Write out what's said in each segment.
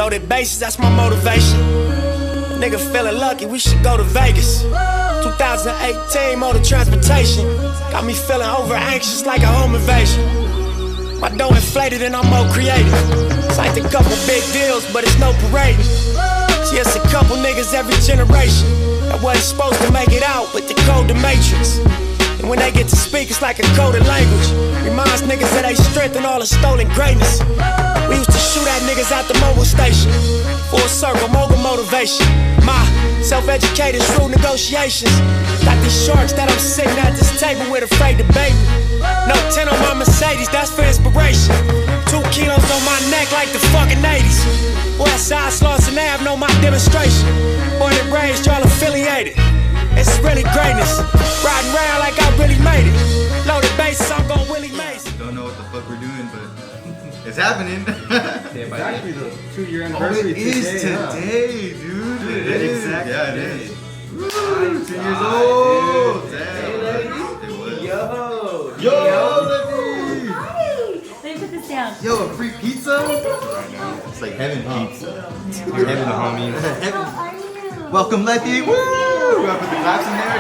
Loaded bases, that's my motivation. Nigga feeling lucky, we should go to Vegas. 2018 motor transportation got me feeling over anxious like a home invasion. My dough inflated and I'm more creative. Signed a couple big deals, but it's no parading. See, it's a couple niggas every generation that wasn't supposed to make it out, but they code the matrix. And when they get to speak, it's like a coded language. Reminds niggas that they strength and all the stolen greatness. We used to shoot at niggas at the mobile station. Full circle, mogul motivation. My self-educated, shrewd negotiations. Got these sharks that I'm sitting at this table with, afraid to bait me. No 10 on my Mercedes, that's for inspiration. 2 kilos on my neck like the fucking 80s. Westside Slauson Ave know my demonstration. Born and raised, y'all affiliated. It's really greatness. Riding around like I really made it. Loaded bases, I'm gon' Willie Mays. Don't know what the fuck we're doing, but it's happening. It's actually the 2-year anniversary. It is today, dude. It is. Yeah, it is. Woo, 2 years old. Damn. It was. Yo, Levy. Hi. Let me put this down. Yo, a free pizza? It's like heaven pizza. You're heaven, homies. How are you? Welcome, Letty. Woo! We're gonna put the claps in there.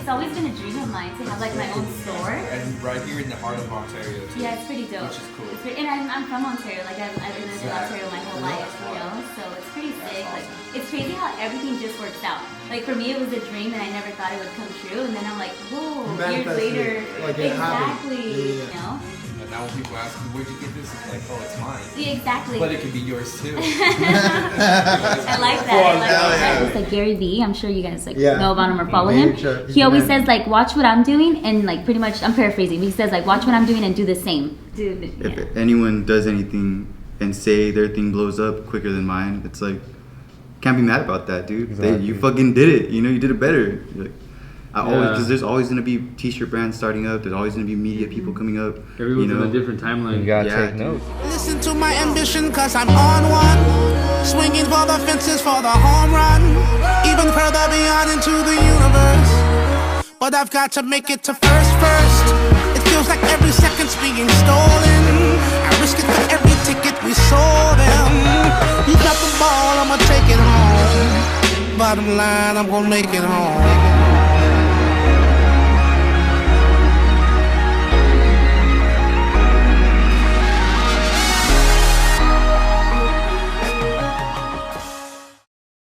It's always been a dream of mine to have like my own store. And right here in the heart of Ontario too. Yeah, it's pretty dope. Which is cool. And I'm from Ontario. Like I've lived in Ontario my whole life, you know. So it's pretty sick. Like it's crazy how everything just works out. Like for me, it was a dream, and I never thought it would come true. And then I'm like, whoa, years later, like it exactly. You know. And now when people ask me, where'd you get this? It's like, oh, it's mine. Yeah, exactly. But it could be yours too. I like that. I like that. It's like Gary Vee. I'm sure you guys know about him or follow him. Sure. He always says like, watch what I'm doing, and like pretty much, I'm paraphrasing. He says like, watch what I'm doing and do the same. Dude. If anyone does anything and say their thing blows up quicker than mine, it's like, can't be mad about that, dude. Exactly. You fucking did it. You know, you did it better. You're like, Yeah. because there's always gonna be t-shirt brands starting up. There's always gonna be media people coming up. Everyone's you know? in a different timeline. You gotta Yeah, take notes. Listen to my ambition, cause I'm on one. Swinging for the fences for the home run. Even further beyond into the universe. But I've got to make it to first. It feels like every second's being stolen. I risk it for every ticket we sold them. You got the ball, I'ma take it home. Bottom line, I'm gonna make it home.